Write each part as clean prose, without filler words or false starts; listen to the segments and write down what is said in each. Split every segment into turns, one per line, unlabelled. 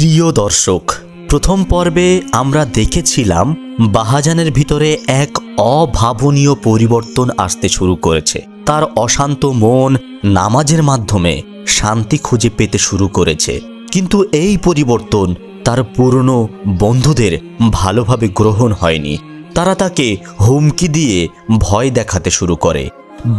প্রিয় দর্শক, প্রথম পর্বে আমরা দেখেছিলাম বাহাজানের ভিতরে এক অভাবনীয় পরিবর্তন আসতে শুরু করেছে। তার অশান্ত মন নামাজের মাধ্যমে শান্তি খুঁজে পেতে শুরু করেছে। কিন্তু এই পরিবর্তন তার পুরনো বন্ধুদের ভালোভাবে গ্রহণ হয়নি। তারা তাকে হুমকি দিয়ে ভয় দেখাতে শুরু করে।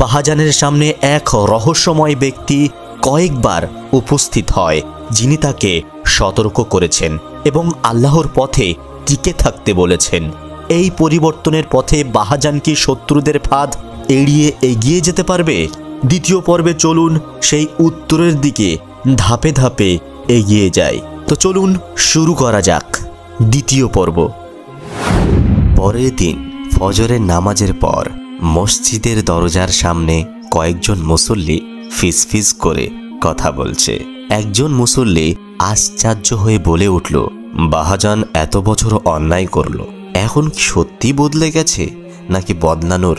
বাহাজানের সামনে এক রহস্যময় ব্যক্তি কয়েকবার উপস্থিত হয়, যিনি তাকে সতর্ক করেছেন এবং আল্লাহর পথে টিকে থাকতে বলেছেন। এই পরিবর্তনের পথে বাহাজান কি শত্রুদের ফাঁদ এড়িয়ে এগিয়ে যেতে পারবে? দ্বিতীয় পর্বে চলুন সেই উত্তরের দিকে ধাপে ধাপে এগিয়ে যাই। তো চলুন শুরু করা যাক দ্বিতীয় পর্ব। পরের দিন ফজরের নামাজের পর মসজিদের দরজার সামনে কয়েকজন মুসল্লি ফিসফিস করে কথা বলছে। একজন মুসল্লি আশ্চর্য হয়ে বলে উঠল, বাহাজান এত বছর অন্যায় করল, এখন কি সত্যি বদলে গেছে নাকি বদলানোর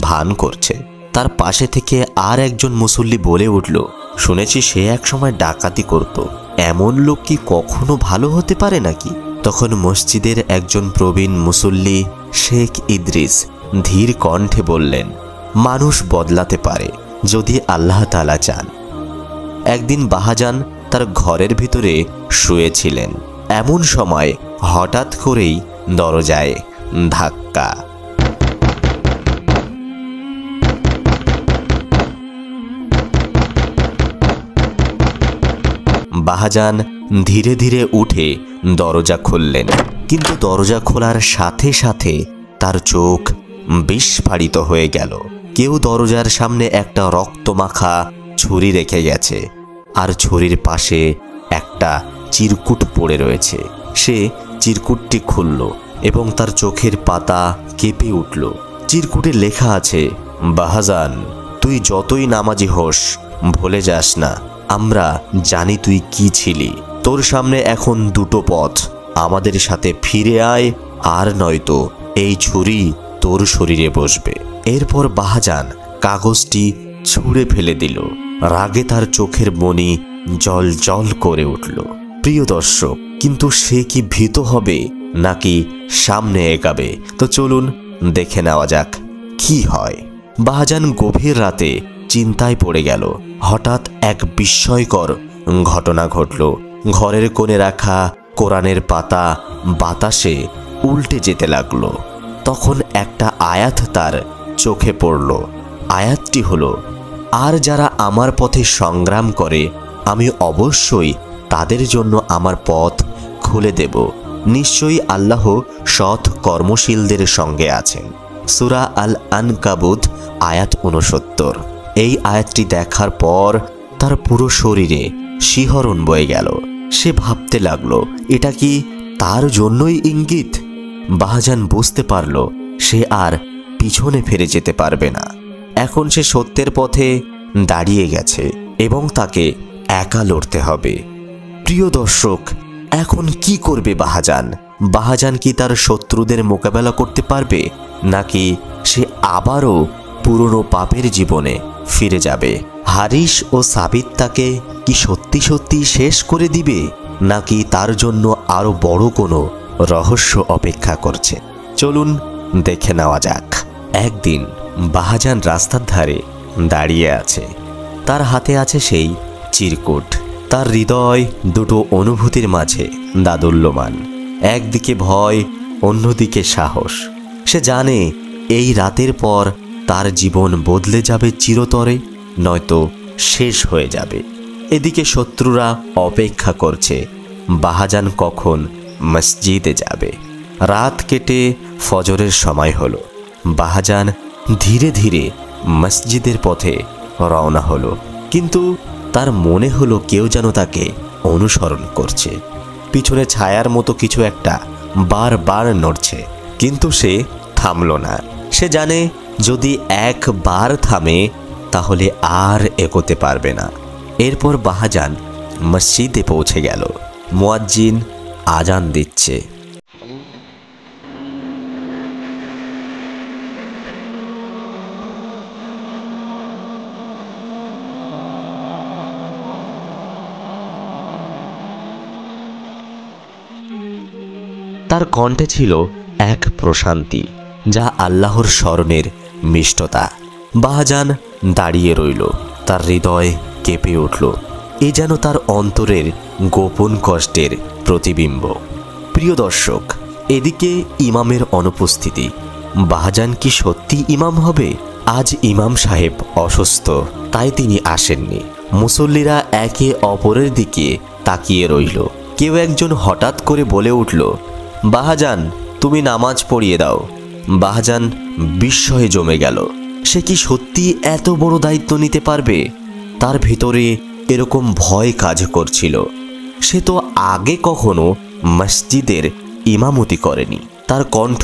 ভান করছে? তার পাশে থেকে আর একজন মুসল্লি বলে উঠল, শুনেছি সে একসময় ডাকাতি করত, এমন লোক কি কখনো ভালো হতে পারে নাকি? তখন মসজিদের একজন প্রবীণ মুসল্লি শেখ ইদ্রিস ধীর কণ্ঠে বললেন, মানুষ বদলাতে পারে যদি আল্লাহ তাআলা চান। একদিন বাহাজান তার ঘরের ভিতরে শুয়েছিলেন। এমন সময় হঠাৎ করেই দরজায় ধাক্কা। বাহাজান ধীরে ধীরে উঠে দরজা খুললেন, কিন্তু দরজা খোলার সাথে সাথে তার চোখ বিস্ফারিত হয়ে গেল। কেউ দরজার সামনে একটা রক্তমাখা ছুরি রেখে গেছে, আর ছুরির পাশে একটা চিরকুট পড়ে রয়েছে। সে চিরকুটটি খুলল এবং তার চোখের পাতা কেঁপে উঠল। চিরকুটে লেখা আছে, বাহাজান, তুই যতই নামাজি হোস, ভুলে যাস না আমরা জানি তুই কি ছিলি। তোর সামনে এখন দুটো পথ, আমাদের সাথে ফিরে আয়, আর নয়তো এই ছুরি তোর শরীরে বসবে। এরপর বাহাজান কাগজটি ছুঁড়ে ফেলে দিল। রাগে তার চোখের মনি জল জল করে উঠল। প্রিয় দর্শক, কিন্তু সে কি ভীত হবে নাকি সামনে এগাবে? তো চলুন দেখে নেওয়া যাক কি হয়। বাহাজান গভীর রাতে চিন্তায় পড়ে গেল। হঠাৎ এক বিস্ময়কর ঘটনা ঘটল। ঘরের কোণে রাখা কোরআনের পাতা বাতাসে উল্টে যেতে লাগলো। তখন একটা আয়াত তার চোখে পড়ল। আয়াতটি হলো, আর যারা আমার পথে সংগ্রাম করে আমি অবশ্যই তাদের জন্য আমার পথ খুলে দেব। নিশ্চয়ই আল্লাহ সৎ কর্মশীলদের সঙ্গে আছেন। সূরা আল আনকাবুত আয়াত 69। এই আয়াতটি দেখার পর তার পুরো শরীরে শিহরণ বয়ে গেল। সে ভাবতে লাগলো, এটা কি তার জন্যই ইঙ্গিত? বাহাজান বুঝতে পারল সে আর পিছনে ফিরে যেতে পারবে না। এখন সে সত্যের পথে দাঁড়িয়ে গেছে এবং তাকে একা লড়তে হবে। প্রিয় দর্শক, এখন কি করবে বাহাজান? বাহাজান কি তার শত্রুদের মোকাবেলা করতে পারবে, নাকি সে আবারও পুরনো পাপের জীবনে ফিরে যাবে? হারিস ও সাবিত তাকে কি সত্যি সত্যি শেষ করে দিবে, নাকি তার জন্য আরো বড় কোনো রহস্য অপেক্ষা করছে? চলুন দেখে নেওয়া যাক। একদিন বাহাজান রাস্তার ধারে দাঁড়িয়ে আছে। তার হাতে আছে সেই চিরকুট। তার হৃদয় দুটো অনুভূতির মাঝে দাদুল্যমান। একদিকে ভয়, অন্যদিকে সাহস। সে জানে এই রাতের পর তার জীবন বদলে যাবে চিরতরে, নয়তো শেষ হয়ে যাবে। এদিকে শত্রুরা অপেক্ষা করছে বাহাজান কখন মসজিদে যাবে। রাত কেটে ফজরের সময় হলো। বাহাজান ধীরে ধীরে মসজিদের পথে রওনা হলো, কিন্তু তার মনে হলো কেউ যেন তাকে অনুসরণ করছে। পিছনে ছায়ার মতো কিছু একটা বারবার নড়ছে, কিন্তু সে থামল না। সে জানে যদি একবার থামে তাহলে আর এগোতে পারবে না। এরপর বাহাজান মসজিদে পৌঁছে গেল। মুয়াজ্জিন আজান দিচ্ছে। তার কণ্ঠে ছিল এক প্রশান্তি, যা আল্লাহর স্মরণের মিষ্টতা। বাহাজান দাঁড়িয়ে রইল, তার হৃদয় কেঁপে উঠল। এ যেন তার অন্তরের গোপন কষ্টের প্রতিবিম্ব। প্রিয় দর্শক, এদিকে ইমামের অনুপস্থিতি। বাহাজান কি সত্যি ইমাম হবে? আজ ইমাম সাহেব অসুস্থ, তাই তিনি আসেননি। মুসল্লিরা একে অপরের দিকে তাকিয়ে রইল। কেউ একজন হঠাৎ করে বলে উঠল, বাহাজান, তুমি নামাজ পড়িয়ে দাও। বাহাজান বিস্ময়ে জমে গেল। সে কি সত্যি এত বড় দায়িত্ব নিতে পারবে? তার ভিতরে এরকম ভয় কাজ করছিল। সে তো আগে কখনো মসজিদের ইমামতি করেনি। তার কণ্ঠ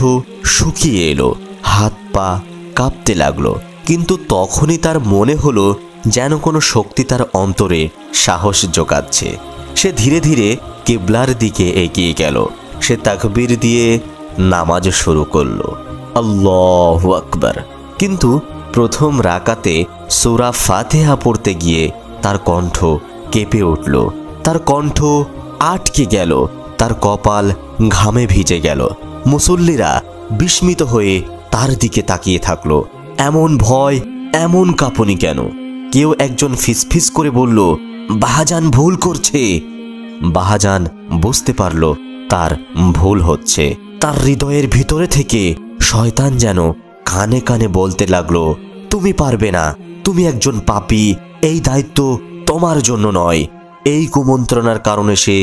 শুকিয়ে এলো, হাত পা কাঁপতে লাগলো। কিন্তু তখনই তার মনে হলো যেন কোনো শক্তি তার অন্তরে সাহস জোগাচ্ছে। সে ধীরে ধীরে কিবলার দিকে এগিয়ে গেল। সে তাকবীর দিয়ে নামাজ শুরু করলো, আল্লাহু আকবার। কিন্তু প্রথম রাকাতে সূরা ফাতিহা পড়তে গিয়ে তার কণ্ঠ কেঁপে উঠল। তার কণ্ঠ আটকে গেল, তার কপাল ঘামে ভিজে গেল। মুসল্লিরা বিস্মিত হয়ে তার দিকে তাকিয়ে থাকলো। এমন ভয়, এমন কাঁপুনি কেন? কেউ একজন ফিসফিস করে বলল, বাহাজান ভুল করছে। বাহাজান বুঝতে পারল তার ভুল হচ্ছে। তার হৃদয়ের ভিতরে থেকে শয়তান যেন কানে কানে বলতে লাগলো, তুমি পারবে না, তুমি একজন পাপী, এই দায়িত্ব তোমার জন্য নয়। এই কুমন্ত্রণার কারণে সে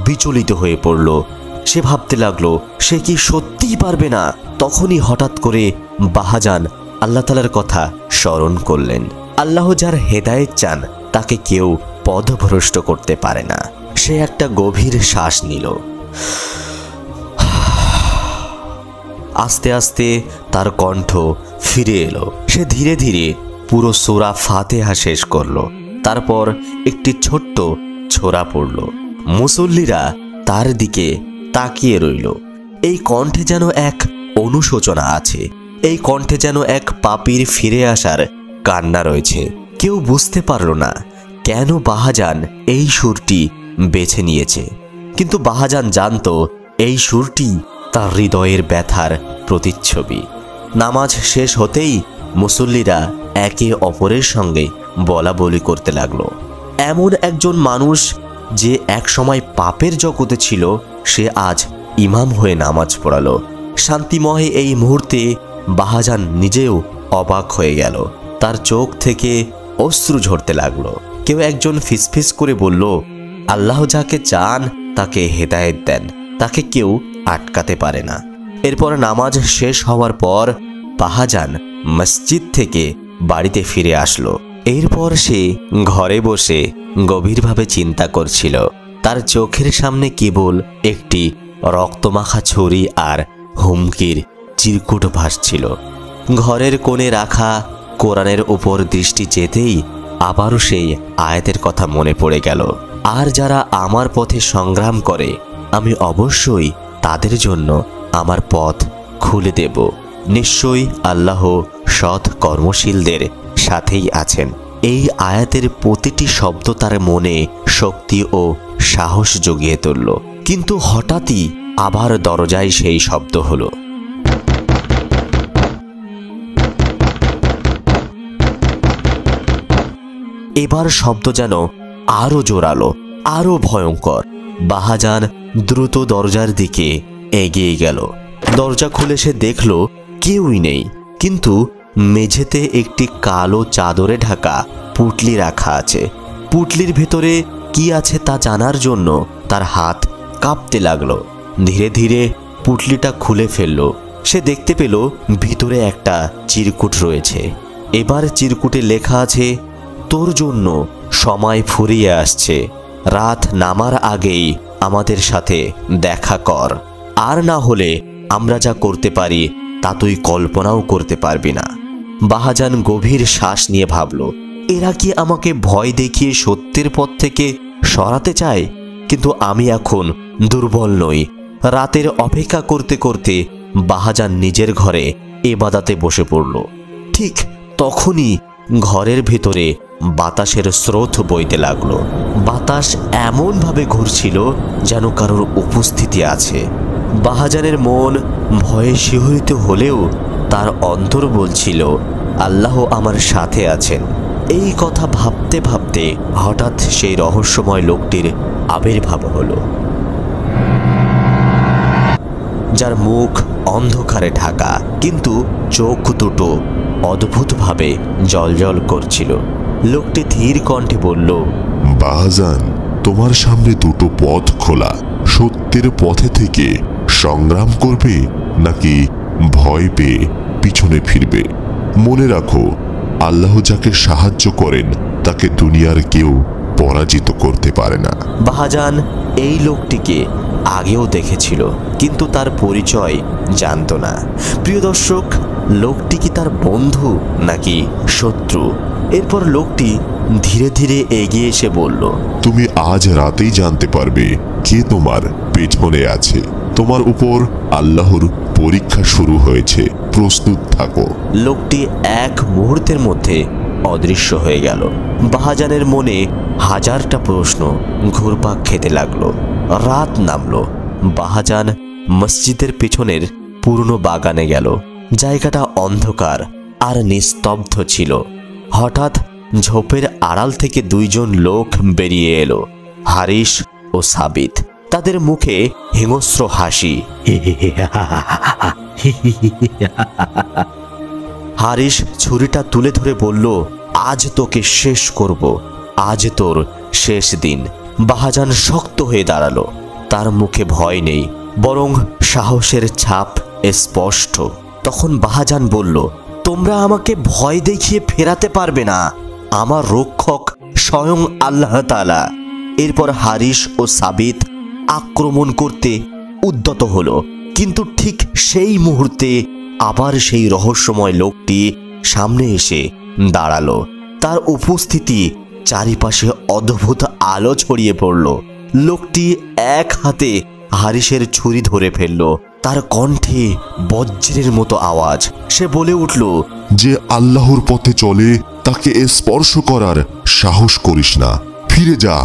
বিচলিত হয়ে পড়ল। সে ভাবতে লাগলো সে কি সত্যিই পারবে না। তখনই হঠাৎ করে বাহাজান আল্লাহ তাআলার কথা স্মরণ করলেন। আল্লাহ যার হেদায়েত চান তাকে কেউ পথভ্রষ্ট করতে পারে না। সে একটা গভীর শ্বাস নিল। আস্তে আস্তে তার কণ্ঠ ফিরে এলো। সে ধীরে ধীরে পুরো সূরা ফাতিহা শেষ করলো। তারপর একটি ছোট্ট ছোরা পড়ল। মুসল্লিরা তার দিকে তাকিয়ে রইল। এই কণ্ঠে যেন এক অনুশোচনা আছে, এই কণ্ঠে যেন এক পাপীর ফিরে আসার কান্না রয়েছে। কেউ বুঝতে পারল না কেন বাহাজান এই সুরটি বেছে নিয়েছে, কিন্তু বাহাজান জানতো এই সুরটি তার হৃদয়ের ব্যথার প্রতিচ্ছবি। নামাজ শেষ হতেই মুসল্লিরা একে অপরের সঙ্গে বলা বলি করতে লাগলো, এমন একজন মানুষ যে একসময় পাপের জগতে ছিল, সে আজ ইমাম হয়ে নামাজ পড়ালো। শান্তিময় এই মুহূর্তে বাহাজান নিজেও অবাক হয়ে গেল। তার চোখ থেকে অশ্রু ঝরতে লাগলো। কেউ একজন ফিসফিস করে বলল, আল্লাহ যাকে চান তাকে হেদায়েত দেন, তাকে কেউ আটকাতে পারে না। এরপর নামাজ শেষ হওয়ার পর বাহাজান মসজিদ থেকে বাড়িতে ফিরে আসলো। এরপর সে ঘরে বসে গভীরভাবে চিন্তা করছিল। তার চোখের সামনে কেবল একটি রক্তমাখা ছুরি আর হুমকির চিরকুট ভাসছিল। ঘরের কোণে রাখা কোরআনের উপর দৃষ্টি যেতেই আবারও সেই আয়াতের কথা মনে পড়ে গেল, আর যারা আমার পথে সংগ্রাম করে আমি অবশ্যই তাদের জন্য আমার পথ খুলে দেব। নিশ্চয়ই আল্লাহ সৎ কর্মশীলদের সাথেই আছেন। এই আয়াতের প্রতিটি শব্দ তার মনে শক্তি ও সাহস জুগিয়ে তুলল। কিন্তু হঠাৎই আবার দরজায় সেই শব্দ হলো। এবার শব্দ যেন আরো জোরালো, আরো ভয়ঙ্কর। বাহাজান দ্রুত দরজার দিকে এগিয়ে গেল। দরজা খুলে সে দেখল কেউই নেই, কিন্তু মেঝেতে একটি কালো চাদরে ঢাকা পুটলি রাখা আছে। পুটলির ভেতরে কি আছে তা জানার জন্য তার হাত কাঁপতে লাগলো। ধীরে ধীরে পুটলিটা খুলে ফেলল। সে দেখতে পেল ভিতরে একটা চিরকুট রয়েছে। এবার চিরকুটে লেখা আছে, তোর জন্য সময় ফুরিয়ে আসছে, রাত নামার আগেই আমাদের সাথে দেখা কর, আর না হলে আমরা যা করতে পারি তা তুই কল্পনাও করতে পারবি না। বাহাজান গভীর শ্বাস নিয়ে ভাবল, এরা কি আমাকে ভয় দেখিয়ে সত্যের পথ থেকে সরাতে চায়? কিন্তু আমি এখন দুর্বল নই। রাতের অপেক্ষা করতে করতে বাহাজান নিজের ঘরে ইবাদতে বসে পড়ল। ঠিক তখনই ঘরের ভেতরে বাতাসের স্রোত বইতে লাগলো। বাতাস এমনভাবে ঘুরছিল যেন কারোর উপস্থিতি আছে। বাহাজানের মন ভয়ে শিহরিত হলেও তার অন্তর বলছিল, আল্লাহ আমার সাথে আছেন। এই কথা ভাবতে ভাবতে হঠাৎ সেই রহস্যময় লোকটির আবির্ভাব হলো, যার মুখ অন্ধকারে ঢাকা, কিন্তু চোখ দুটো অদ্ভুতভাবে জ্বলজ্বল করছিল। লোকটি ধীর কণ্ঠে বলল,
বাহাজান, তোমার সামনে দুটো পথ খোলা। সত্যের পথে থেকে সংগ্রাম করবে নাকি ভয় পেয়ে পিছনে ফিরবে? মনে রাখো, আল্লাহ যাকে সাহায্য করেন তাকে দুনিয়ার কেউ পরাজিত করতে পারে না।
বাহাজান এই লোকটিকে আগেও দেখেছিল, কিন্তু তার পরিচয় জানত না। প্রিয় দর্শক, লোকটি কি তার বন্ধু নাকি শত্রু? এরপর লোকটি ধীরে ধীরে এগিয়ে এসে বলল,
তুমি আজ রাতেই জানতে পারবে কে তোমার পেছনে আছে। তোমার উপর আল্লাহর পরীক্ষা শুরু হয়েছে, প্রস্তুত থাকো।
লোকটি এক মুহূর্তের মধ্যে অদৃশ্য হয়ে গেল। বাহাজানের মনে হাজারটা প্রশ্ন ঘুরপাক খেতে লাগলো। রাত নামলো। বাহাজান মসজিদের পেছনের পুরনো বাগানে গেল। জায়গাটা অন্ধকার আর নিস্তব্ধ ছিল। হঠাৎ ঝোপের আড়াল থেকে দুইজন লোক বেরিয়ে এলো, হারিস ও সাবিত। তাদের মুখে হিংস্র হাসি। হারিস ছুরিটা তুলে ধরে বলল, আজ তোকে শেষ করব, আজ তোর শেষ দিন। বাহাজান শক্ত হয়ে দাঁড়ালো। তার মুখে ভয় নেই, বরং সাহসের ছাপ স্পষ্ট। তখন বাহাজান বলল, তোমরা আমাকে ভয় দেখিয়ে ফেরাতে পারবে না। আমার রক্ষক স্বয়ং আল্লাহ তাআলা। এরপর হারিস ও সাবিত আক্রমণ করতে উদ্যত হলো, কিন্তু ঠিক সেই মুহূর্তে আবার সেই রহস্যময় লোকটি সামনে এসে দাঁড়ালো। তার উপস্থিতি চারিপাশে অদ্ভুত আলো ছড়িয়ে পড়ল। লোকটি এক হাতে হারিসের ছুরি ধরে ফেলল। তার কণ্ঠে বজ্রের মতো আওয়াজ। সে বলে উঠল,
যে আল্লাহর পথে চলে তাকে স্পর্শ করার সাহস করিস না। ফিরে যা,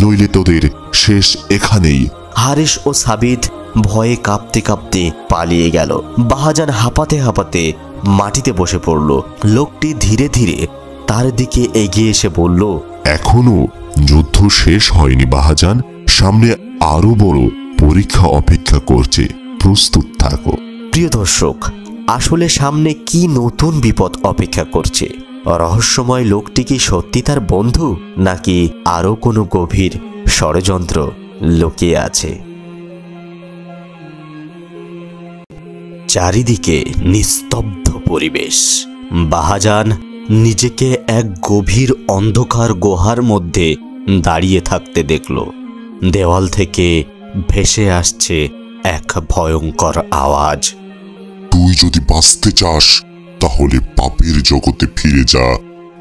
নইলে তোদের শেষ এখানেই।
হারিস ও সাবিত ভয়ে কাঁপতে কাঁপতে পালিয়ে গেল। বাহাজান হাঁপাতে হাঁপাতে মাটিতে বসে পড়ল। লোকটি ধীরে ধীরে তার দিকে এগিয়ে এসে বলল,
এখনো যুদ্ধ শেষ হয়নি বাহাজান, সামনে আরো বড় পরীক্ষা অপেক্ষা করছে, প্রস্তুত থাকো।
প্রিয় দর্শক, আসলে সামনে কি নতুন বিপদ অপেক্ষা করছে? রহস্যময় লোকটি কি সত্যি তার বন্ধু, নাকি আরো কোনো গভীর ষড়যন্ত্র লুকিয়ে আছে? চারিদিকে নিস্তব্ধ পরিবেশ। বাহাজান নিজেকে এক গভীর অন্ধকার গুহার মধ্যে দাঁড়িয়ে থাকতে দেখল। দেওয়াল থেকে ভেসে আসছে এক ভয়ঙ্কর আওয়াজ।
তুই যদি বাঁচতে চাস তাহলে পাপের জগতে ফিরে যা,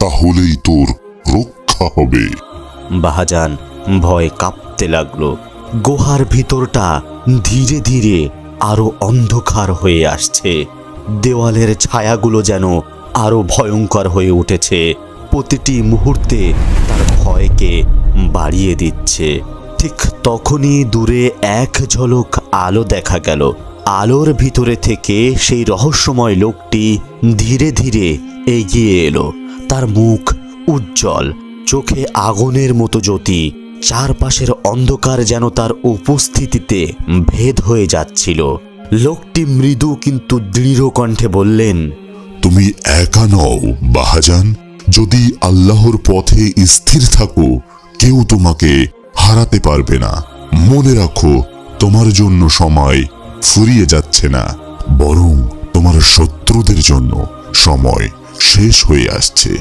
তাহলেই তোর রক্ষা হবে।
বাহাজান ভয়ে কাঁপতে লাগলো। গুহার ভিতরটা ধীরে ধীরে আরো অন্ধকার হয়ে আসছে। দেওয়ালের ছায়াগুলো যেন আরো ভয়ঙ্কর হয়ে উঠেছে। প্রতিটি মুহূর্তে তার ভয়কে বাড়িয়ে দিচ্ছে। ঠিক তখনই দূরে এক ঝলক আলো দেখা গেল। আলোর ভিতরে থেকে সেই রহস্যময় লোকটি ধীরে ধীরে এগিয়ে এলো। তার মুখ উজ্জ্বল, চোখে আগুনের মতো জ্যোতি। চারপাশের অন্ধকার যেন তার উপস্থিতিতে ভেদ হয়ে যাচ্ছিল। লোকটি মৃদু কিন্তু দৃঢ় কণ্ঠে বললেন,
তুমি একা নও বাহাজান। যদি আল্লাহর পথে স্থির থাকো, কেউ তোমাকে হারাতে পারবে না। মনে রাখো, তোমার জন্য সময় ফুরিয়ে যাচ্ছে না, বরং তোমার শত্রুদের জন্য সময় শেষ হয়ে আসছে।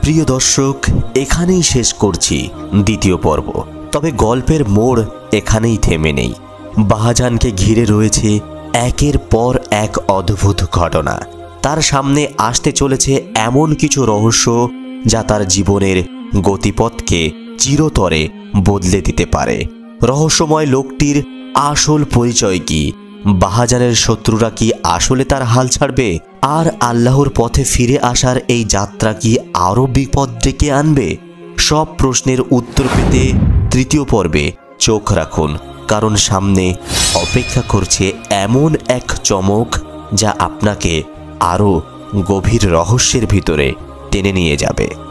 প্রিয় দর্শক, এখানেই শেষ করছি দ্বিতীয় পর্ব। তবে গল্পের মোড় এখানেই থেমে নেই। বাহাজানকে ঘিরে রয়েছে একের পর এক অদ্ভুত ঘটনা। তার সামনে আসতে চলেছে এমন কিছু রহস্য যা তার জীবনের গতিপথকে চিরতরে বদলে দিতে পারে। রহস্যময় লোকটির আসল পরিচয় কি? বাহাজানের শত্রুরা কি আসলে তার হাল ছাড়বে? আর আল্লাহর পথে ফিরে আসার এই যাত্রা কি আরও বিপদ ডেকে আনবে? সব প্রশ্নের উত্তর পেতে তৃতীয় পর্বে চোখ রাখুন। কারণ সামনে অপেক্ষা করছে এমন এক চমক যা আপনাকে আরও গভীর রহস্যের ভিতরে টেনে নিয়ে যাবে।